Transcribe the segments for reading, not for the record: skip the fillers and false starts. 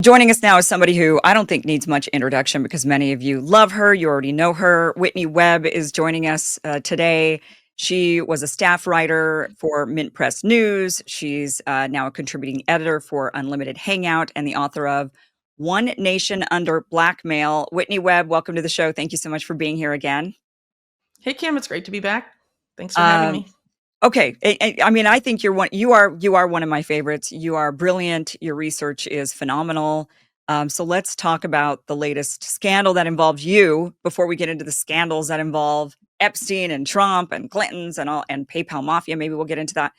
Joining us now is somebody who I don't think needs much introduction because many of you love her. You already know her. Whitney Webb is joining us today. She was a staff writer for Mint Press News. She's now a contributing editor for Unlimited Hangout and the author of One Nation Under Blackmail. Whitney Webb, welcome to the show. Thank you so much for being here again. Hey, Kim, it's great to be back. Thanks for having me. Okay. I mean, I think you are one of my favorites. You are brilliant. Your research is phenomenal. So let's talk about the latest scandal that involves you before we get into the scandals that involve Epstein and Trump and Clintons and PayPal Mafia. Maybe we'll get into that.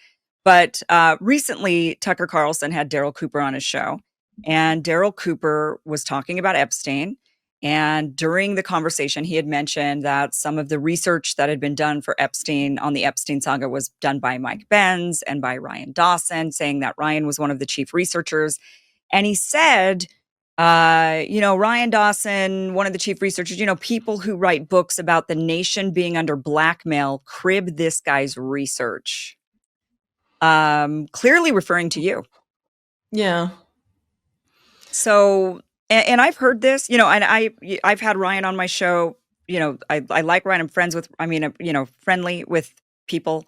But recently, Tucker Carlson had Daryl Cooper on his show, and Daryl Cooper was talking about Epstein. And during the conversation, he had mentioned that some of the research that had been done for Epstein on the Epstein saga was done by Mike Benz and by Ryan Dawson, saying that Ryan was one of the chief researchers. And he said, Ryan Dawson, one of the chief researchers, people who write books about the nation being under blackmail crib this guy's research. Clearly referring to you. Yeah. So... And I've heard this, and I've had Ryan on my show. I like Ryan. I'm friendly with people.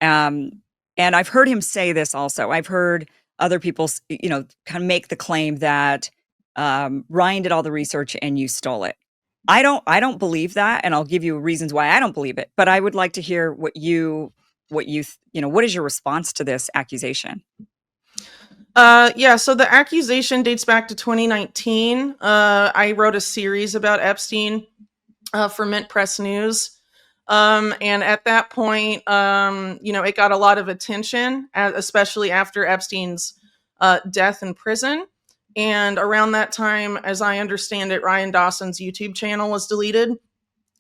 And I've heard him say this also. I've heard other people, kind of make the claim that Ryan did all the research and you stole it. I don't believe that, and I'll give you reasons why I don't believe it. But I would like to hear what is your response to this accusation? So the accusation dates back to 2019. I wrote a series about Epstein for Mint Press News. And at that point, it got a lot of attention, especially after Epstein's death in prison. And around that time, as I understand it, Ryan Dawson's YouTube channel was deleted.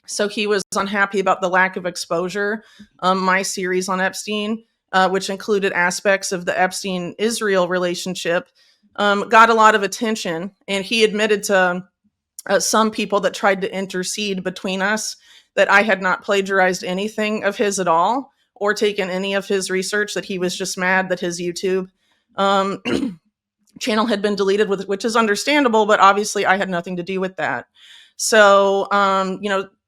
So he was unhappy about the lack of exposure. My series on Epstein, which included aspects of the Epstein-Israel relationship, got a lot of attention. And he admitted to some people that tried to intercede between us that I had not plagiarized anything of his at all or taken any of his research, that he was just mad that his YouTube channel had been deleted, which is understandable, but obviously I had nothing to do with that. So,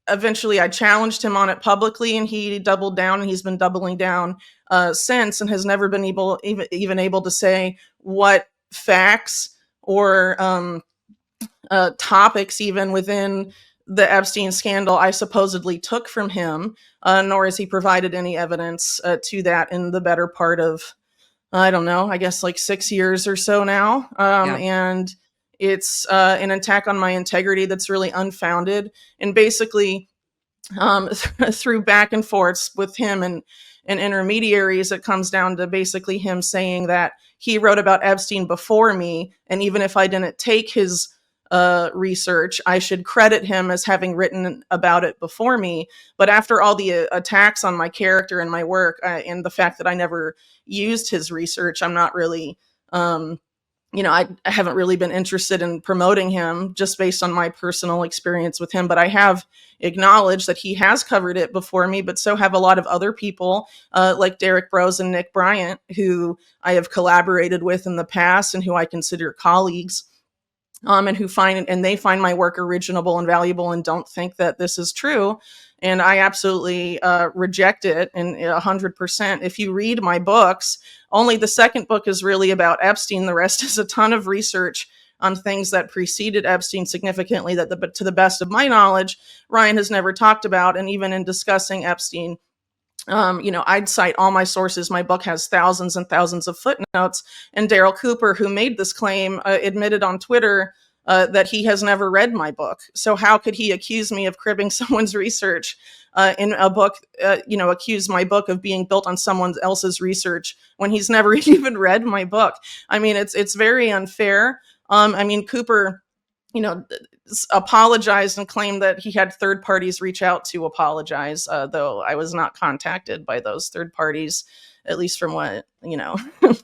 eventually I challenged him on it publicly, and he doubled down, and he's been doubling down since, and has never been able to say what facts or topics even within the Epstein scandal I supposedly took from him, nor has he provided any evidence to that in the better part of, I don't know, I guess like 6 years or so now. And it's an attack on my integrity that's really unfounded. And basically, through back and forths with him and intermediaries, it comes down to basically him saying that he wrote about Epstein before me. And even if I didn't take his research, I should credit him as having written about it before me. But after all the attacks on my character and my work, and the fact that I never used his research, I'm not really, I haven't really been interested in promoting him just based on my personal experience with him. But I have acknowledged that he has covered it before me, but so have a lot of other people like Derek Brose and Nick Bryant, who I have collaborated with in the past and who I consider colleagues. And they find my work original and valuable and don't think that this is true. And I absolutely reject it, and 100%. If you read my books, only the second book is really about Epstein. The rest is a ton of research on things that preceded Epstein significantly that, to the best of my knowledge, Ryan has never talked about. And even in discussing Epstein, I'd cite all my sources. My book has thousands and thousands of footnotes. And Daryl Cooper, who made this claim, admitted on Twitter that he has never read my book. So how could he accuse me of cribbing someone's research in a book, accuse my book of being built on someone else's research when he's never even read my book? I mean, it's very unfair. Cooper, apologized and claimed that he had third parties reach out to apologize, though I was not contacted by those third parties, at least from what, the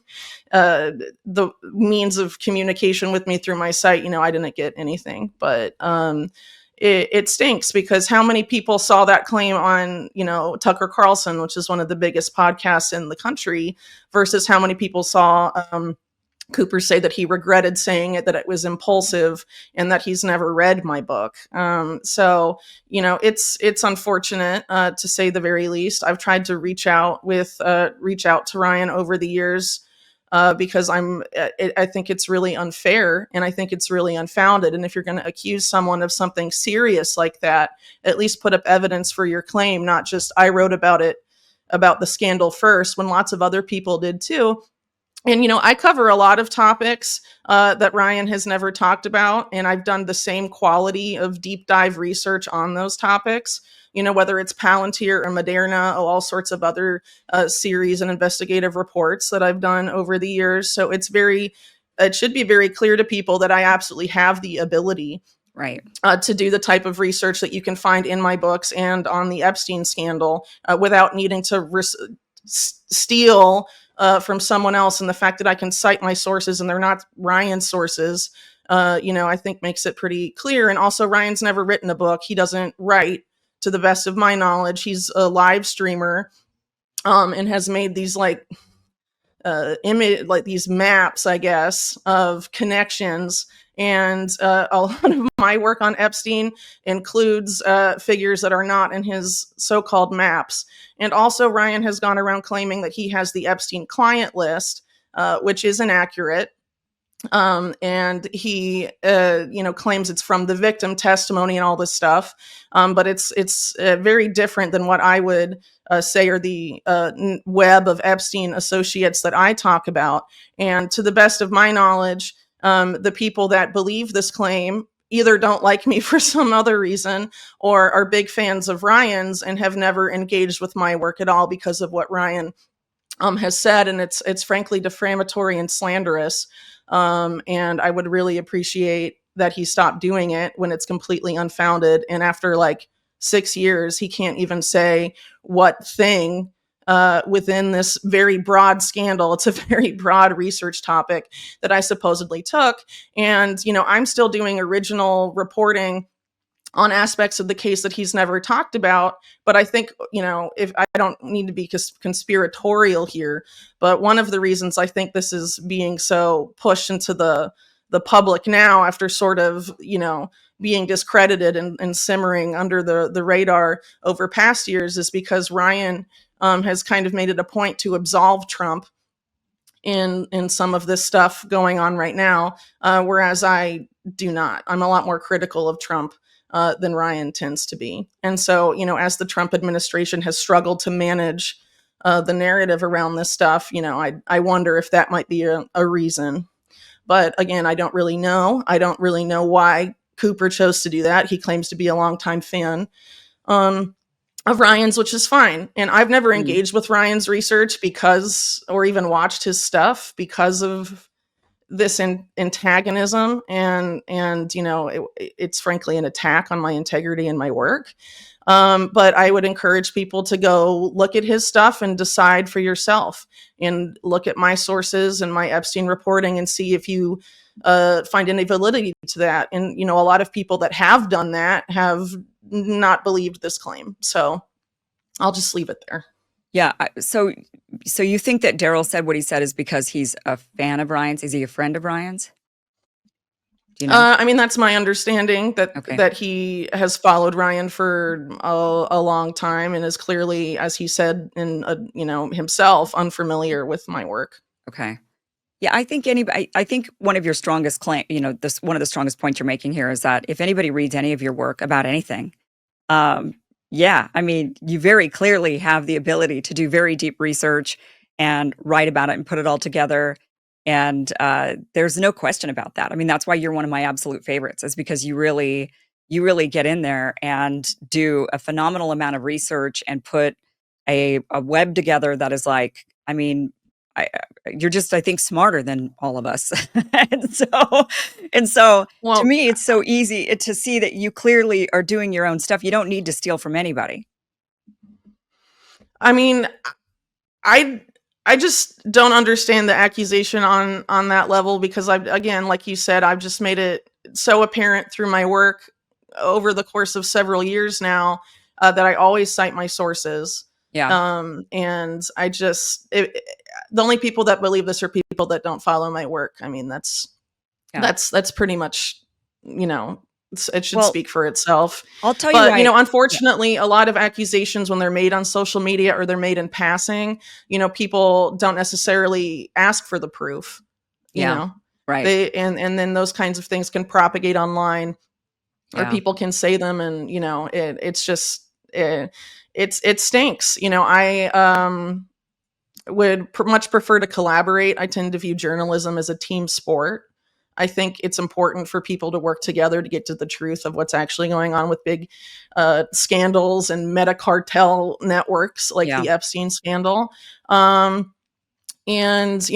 means of communication with me through my site. I didn't get anything, but it stinks, because how many people saw that claim on, Tucker Carlson, which is one of the biggest podcasts in the country, versus how many people saw Cooper say that he regretted saying it, that it was impulsive, and that he's never read my book. So it's unfortunate, to say the very least. I've tried to reach out to Ryan over the years, because I think it's really unfair, and I think it's really unfounded. And if you're going to accuse someone of something serious like that, at least put up evidence for your claim, not just I wrote about the scandal first when lots of other people did too. And I cover a lot of topics that Ryan has never talked about, and I've done the same quality of deep dive research on those topics. Whether it's Palantir or Moderna, or all sorts of other series and investigative reports that I've done over the years. So it should be very clear to people that I absolutely have the ability, Right. to do the type of research that you can find in my books and on the Epstein scandal, without needing to steal from someone else. And the fact that I can cite my sources and they're not Ryan's sources, I think makes it pretty clear. And also, Ryan's never written a book. He doesn't write, to the best of my knowledge. He's a live streamer, and has made these like these maps, I guess, of connections. And a lot of my work on Epstein includes figures that are not in his so-called maps. And also, Ryan has gone around claiming that he has the Epstein client list, which is inaccurate. And he, claims it's from the victim testimony and all this stuff. But it's very different than what I would say are the web of Epstein associates that I talk about. And to the best of my knowledge, the people that believe this claim either don't like me for some other reason, or are big fans of Ryan's and have never engaged with my work at all because of what Ryan has said. And it's frankly defamatory and slanderous. And I would really appreciate that he stopped doing it when it's completely unfounded. And after like 6 years, he can't even say what thing within this very broad scandal. It's a very broad research topic that I supposedly took. And, I'm still doing original reporting on aspects of the case that he's never talked about. But I think, if I don't need to be conspiratorial here, but one of the reasons I think this is being so pushed into the public now, after sort of, being discredited and simmering under the radar over past years, is because Ryan has kind of made it a point to absolve Trump in some of this stuff going on right now, whereas I do not. I'm a lot more critical of Trump than Ryan tends to be. And so, as the Trump administration has struggled to manage the narrative around this stuff, I wonder if that might be a reason. But again, I don't really know. I don't really know why Cooper chose to do that. He claims to be a longtime fan of Ryan's, which is fine. And I've never engaged with Ryan's research or even watched his stuff because of this antagonism, and it's frankly an attack on my integrity and my work. But I would encourage people to go look at his stuff and decide for yourself, and look at my sources and my Epstein reporting and see if you find any validity to that. And a lot of people that have done that have not believed this claim. So I'll just leave it there. Yeah. So you think that Daryl said what he said is because he's a fan of Ryan's? Is he a friend of Ryan's? Do you know? I mean, that's my understanding, that Okay. that he has followed Ryan for a long time, and is clearly, as he said in himself, unfamiliar with my work. Okay. Yeah, I think one of your strongest one of the strongest points you're making here is that if anybody reads any of your work about anything, yeah, I mean, you very clearly have the ability to do very deep research and write about it and put it all together. And there's no question about that. I mean, that's why you're one of my absolute favorites, is because you really get in there and do a phenomenal amount of research and put a web together that is like, I mean, you're just, I think, smarter than all of us. and so, and so to Well, me, it's so easy to see that you clearly are doing your own stuff. You don't need to steal from anybody. I mean, I I just don't understand the accusation on that level, because I've, again, like you said, I've just made it so apparent through my work over the course of several years now, that I always cite my sources. Yeah. And I just the only people that believe this are people that don't follow my work. I mean, Yeah. that's pretty much, it should Well, speak for itself. I'll tell you But, why. Yeah. unfortunately, a lot of accusations, when they're made on social media or they're made in passing, people don't necessarily ask for the proof, you Yeah. know, Right. and then those kinds of things can propagate online, or Yeah. people can say them, and, it's just, it stinks. I, would much prefer to collaborate. I tend to view journalism as a team sport. I think it's important for people to work together to get to the truth of what's actually going on with big scandals and meta cartel networks like Yeah. the Epstein scandal. And,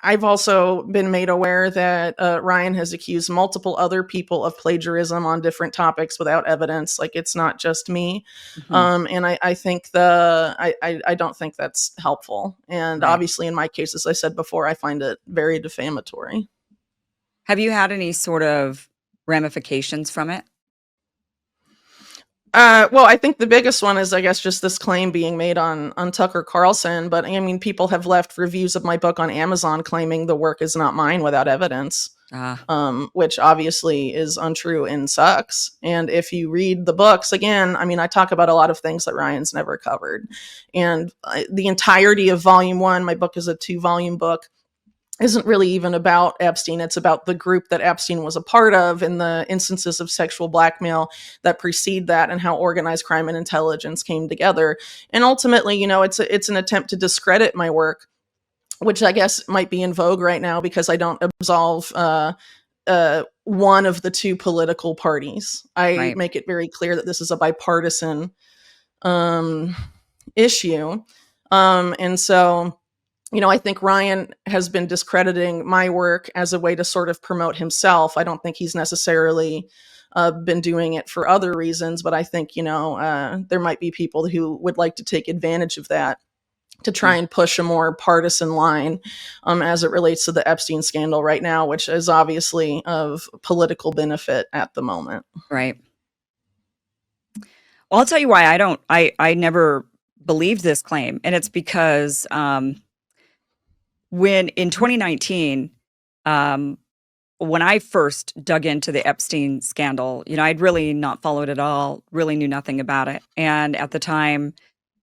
I've also been made aware that Ryan has accused multiple other people of plagiarism on different topics without evidence. Like, it's not just me. Hmm. And I think I don't think that's helpful. And Right. obviously, in my case, as I said before, I find it very defamatory. Have you had any sort of ramifications from it? Well, I think the biggest one is, I guess, just this claim being made on Tucker Carlson. But I mean, people have left reviews of my book on Amazon claiming the work is not mine without evidence, Ah. which obviously is untrue and sucks. And if you read the books, again, I mean, I talk about a lot of things that Ryan's never covered. And the entirety of Volume 1, my book is a 2-volume book, isn't really even about Epstein. It's about the group that Epstein was a part of and the instances of sexual blackmail that precede that, and how organized crime and intelligence came together. And ultimately, it's an attempt to discredit my work, which I guess might be in vogue right now because I don't absolve one of the two political parties. I Right. make it very clear that this is a bipartisan um, issue. And so, I think Ryan has been discrediting my work as a way to sort of promote himself. I don't think he's necessarily been doing it for other reasons, but I think, there might be people who would like to take advantage of that to try Mm. and push a more partisan line as it relates to the Epstein scandal right now, which is obviously of political benefit at the moment. Right. Well, I'll tell you why I never believed this claim, and it's because when in 2019, um, when I first dug into the Epstein scandal, I'd really not followed it all, really knew nothing about it, and at the time,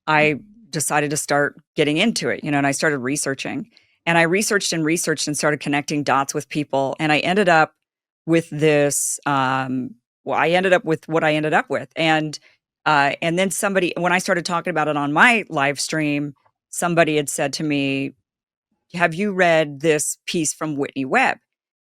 I decided to start getting into it, and I started researching. And I researched and started connecting dots with people. And I ended up with this, well, I ended up with what I ended up with. And then somebody, when I started talking about it on my live stream, somebody had said to me, have you read this piece from Whitney Webb?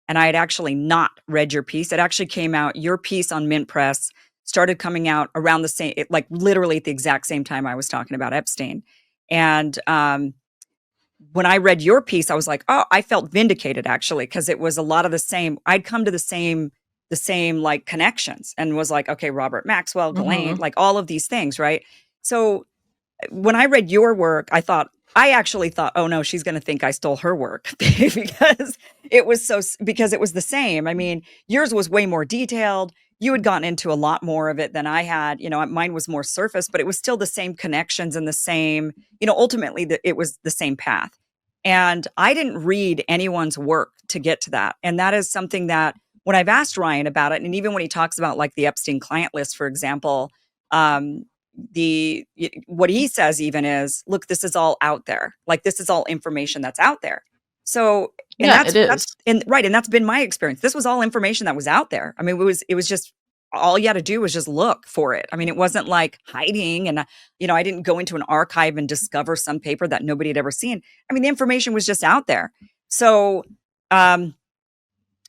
And I had actually not read your piece. It actually came out, your piece on Mint Press started coming out around the same, like literally at the exact same time I was talking about Epstein. And when I read your piece, I was like, oh, I felt vindicated actually, because it was a lot of the same. I'd come to the same like connections and was like, okay, Robert Maxwell, Ghislaine, Mm-hmm. like all of these things, right? So when I read your work, I actually thought, oh no, she's going to think I stole her work because because it was the same. I mean, yours was way more detailed. You had gotten into a lot more of it than I had. Mine was more surface, but it was still the same connections and the same, ultimately it was the same path. And I didn't read anyone's work to get to that. And that is something that when I've asked Ryan about it, and even when he talks about like the Epstein client list, for example, um, what he says even is, look, this is all out there, like this is all information that's out there. So and Yeah, it that's is. and right, and that's been my experience. This was all information that was out there. I mean, it was just all you had to do was just look for it. I mean, it wasn't like hiding, and I didn't go into an archive and discover some paper that nobody had ever seen. I mean, the information was just out there. So um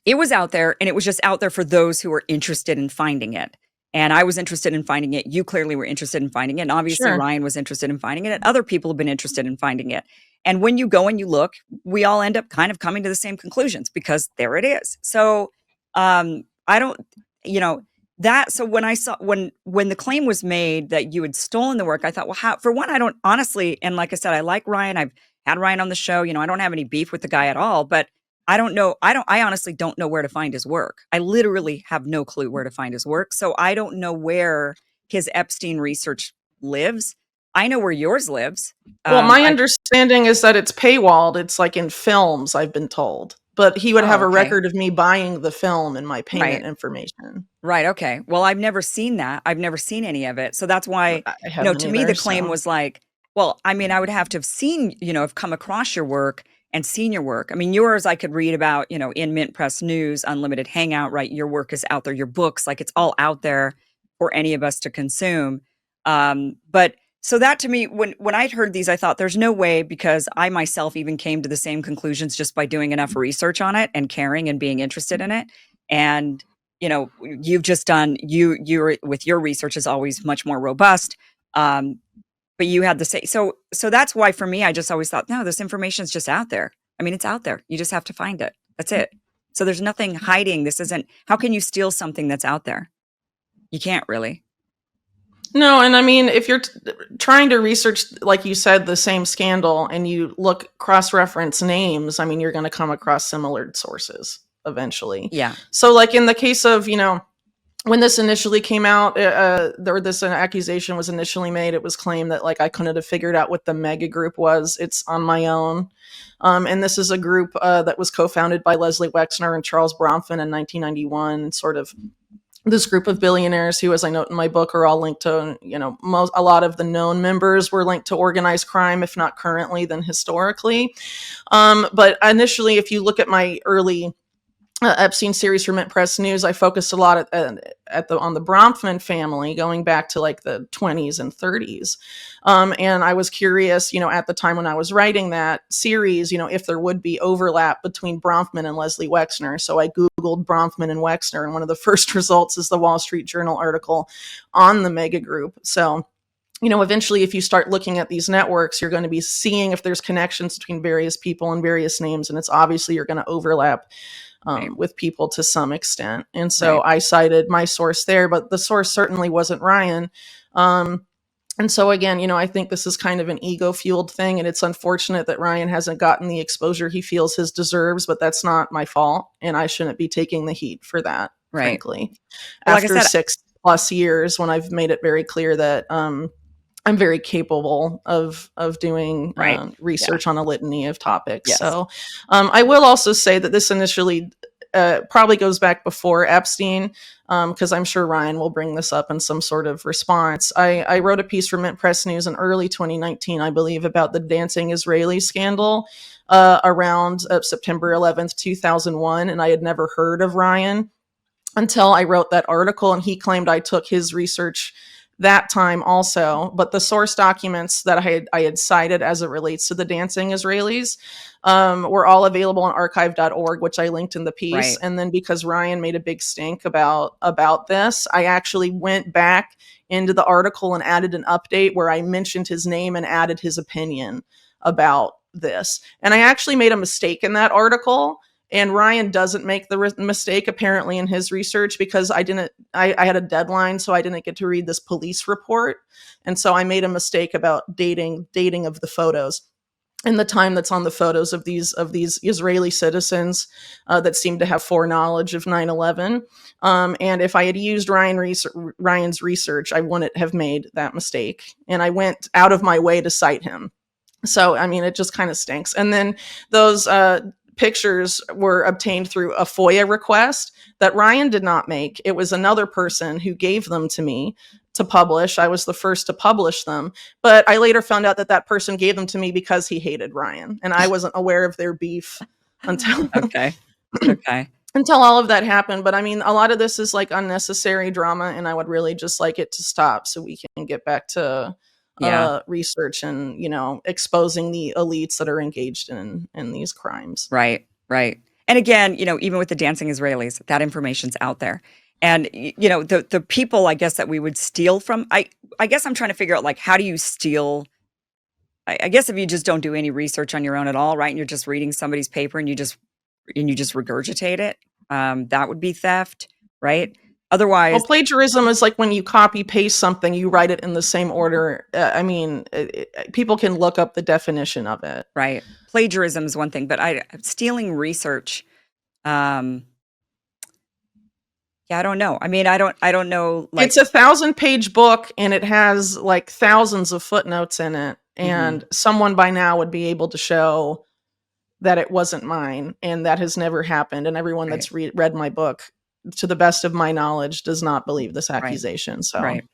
it was out there, and it was just out there for those who were interested in finding it. And I was interested in finding it. You clearly were interested in finding it. And obviously Sure. Ryan was interested in finding it. And other people have been interested in finding it. And when you go and you look, we all end up kind of coming to the same conclusions because there it is. So I don't, you know, that so when I saw when the claim was made that you had stolen the work, I thought, well, how for one, I don't honestly, and like I said, I like Ryan. I've had Ryan on the show. I don't have any beef with the guy at all, but I don't know. I honestly don't know where to find his work. I literally have no clue where to find his work. So I don't know where his Epstein research lives. I know where yours lives. Well, my I understanding is that it's paywalled. It's like in films, I've been told. But he would Oh, have a okay. record of me buying the film and my payment Right. information. Right, okay. Well, I've never seen that. I've never seen any of it. So that's why, I haven't to me, the either, claim so was like, well, I mean, I would have to have seen, have come across your work and seen your work. I mean, yours I could read about, in Mint Press News, Unlimited Hangout, right? Your work is out there, your books, like it's all out there for any of us to consume. But so that to me, when I'd heard these, I thought there's no way, because I myself even came to the same conclusions just by doing enough research on it and caring and being interested in it. And you've just done you're with your research is always much more robust. But you had the same. So that's why for me, I just always thought, no, this information is just out there. I mean, it's out there. You just have to find it. That's it. So there's nothing hiding. This isn't, how can you steal something that's out there? You can't really. No, and I mean, if you're trying to research, like you said, the same scandal and you look cross-reference names, I mean, you're going to come across similar sources eventually. Yeah. So, like in the case of, when this initially came out, this accusation was initially made. It was claimed that like I couldn't have figured out what the mega group was. It's on my own. And this is a group that was co-founded by Leslie Wexner and Charles Bronfman in 1991, sort of this group of billionaires who, as I note in my book, are all linked to, a lot of the known members were linked to organized crime, if not currently, then historically. But initially, if you look at my early Epstein series for Mint Press News, I focused a lot on the Bronfman family, going back to like the 20s and 30s. And I was curious, at the time when I was writing that series, if there would be overlap between Bronfman and Leslie Wexner. So I Googled Bronfman and Wexner, and one of the first results is the Wall Street Journal article on the mega group. So eventually, if you start looking at these networks, you're going to be seeing if there's connections between various people and various names. And it's obviously you're going to overlap Right. with people to some extent. And so Right. I cited my source there, but the source certainly wasn't Ryan. And so again, I think this is kind of an ego-fueled thing, and it's unfortunate that Ryan hasn't gotten the exposure he feels his deserves, but that's not my fault, and I shouldn't be taking the heat for that, Right. frankly. Well, like I After said, 6+ years, when I've made it very clear that I'm very capable of doing right. Yeah. research on a litany of topics. Yes. So I will also say that this initially probably goes back before Epstein, because I'm sure Ryan will bring this up in some sort of response. I wrote a piece for Mint Press News in early 2019, I believe, about the dancing Israeli scandal around September 11th, 2001, and I had never heard of Ryan until I wrote that article, and he claimed I took his research that time also. But the source documents that I had cited as it relates to the dancing Israelis were all available on archive.org, which I linked in the piece. Right. And then because Ryan made a big stink about this, I actually went back into the article and added an update where I mentioned his name and added his opinion about this. And I actually made a mistake in that article. And Ryan doesn't make the mistake apparently in his research, because I had a deadline, so I didn't get to read this police report. And so I made a mistake about dating of the photos and the time that's on the photos of these Israeli citizens that seem to have foreknowledge of 9/11. And if I had used Ryan's research, I wouldn't have made that mistake. And I went out of my way to cite him. So, I mean, it just kind of stinks. And then those pictures were obtained through a FOIA request that Ryan did not make. It was another person who gave them to me to publish. I was the first to publish them, but I later found out that that person gave them to me because he hated Ryan, and I wasn't aware of their beef until Okay. Okay. until all of that happened. But I mean, a lot of this is like unnecessary drama, and I would really just like it to stop so we can get back to Yeah. research and exposing the elites that are engaged in these crimes. Right. Right. And again, even with the dancing Israelis, that information's out there. And the people, I guess, that we would steal from, I guess I'm trying to figure out, like, how do you steal? I guess if you just don't do any research on your own at all, right? And you're just reading somebody's paper and you just regurgitate it, that would be theft, right? Well, Otherwise, plagiarism is like when you copy paste something, you write it in the same order. I mean, people can look up the definition of it. right? Plagiarism is one thing, but stealing research, Yeah, I don't know. I mean, I don't know, like It's a 1,000-page book, and it has like thousands of footnotes in it. mhm, And someone by now would be able to show that it wasn't mine, and that has never happened. And everyone right, that's read my book, to the best of my knowledge, does not believe this right, accusation. So right.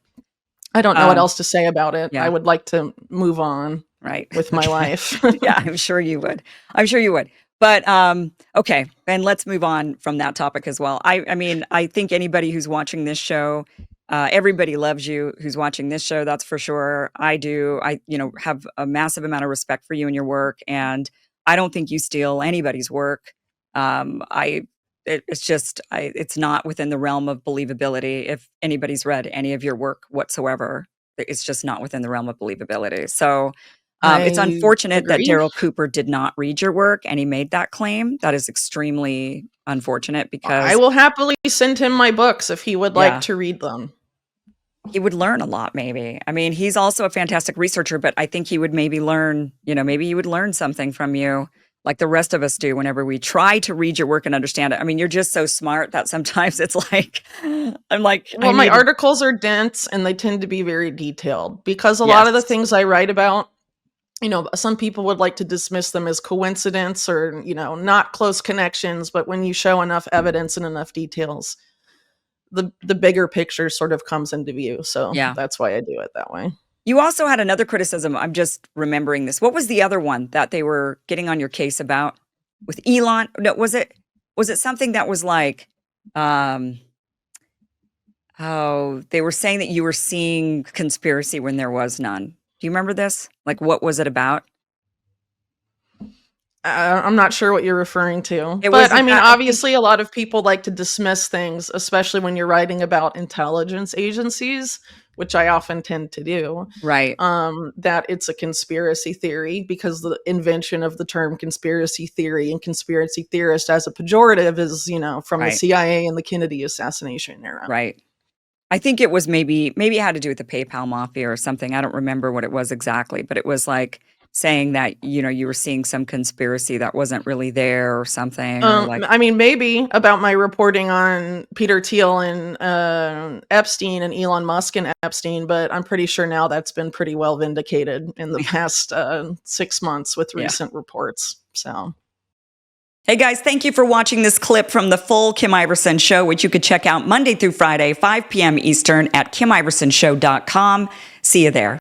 I don't know what Um, else to say about it. I yeah, would like to move on right. with my Okay. life. Yeah, I'm sure you would. I'm sure you would. But, okay, and let's move on from that topic as well. I mean, I think anybody who's watching this show, everybody loves you who's watching this show, that's for sure. I do. I, have a massive amount of respect for you and your work, and I don't think you steal anybody's work. I it's just it's not within the realm of believability. If anybody's read any of your work whatsoever, it's just not within the realm of believability. So, it's I unfortunate that agree. Daryl Cooper did not read your work and he made that claim. That is extremely unfortunate I because, will happily send him my books if he would like yeah, to read them. he would learn a lot maybe. I mean, he's also a fantastic researcher, but I think he would maybe learn, maybe he would learn something from you like the rest of us do whenever we try to read your work and understand it. I mean, you're just so smart that sometimes it's like, I'm like, I Well, my need, articles are dense, and they tend to be very detailed, because a lot of the yes, things I write about, some people would like to dismiss them as coincidence, or, not close connections. But when you show enough evidence and enough details, the bigger picture sort of comes into view. So yeah. that's why I do it that way. You also had another criticism. I'm just remembering this. What was the other one that they were getting on your case about with Elon? No, was it something that was like, um, oh, they were saying that you were seeing conspiracy when there was none. Do you remember this? Like, what was it about? I'm not sure what you're referring to, It but was I mean, about, I think, obviously, a lot of people like to dismiss things, especially when you're writing about intelligence agencies, which I often tend to do. right, That it's a conspiracy theory, because the invention of the term conspiracy theory and conspiracy theorist as a pejorative is, from the right, CIA and the Kennedy assassination era. right. I think it was maybe it had to do with the PayPal mafia or something. I don't remember what it was exactly, but it was like saying that, you were seeing some conspiracy that wasn't really there or something or like I mean, maybe about my reporting on Peter Thiel and Epstein, and Elon Musk and Epstein, but I'm pretty sure now that's been pretty well vindicated in the past 6 months with yeah. recent reports. So, Hey guys, thank you for watching this clip from the full Kim Iverson show, which you could check out Monday through Friday, 5 p.m. Eastern at KimIversonShow.com. See you there.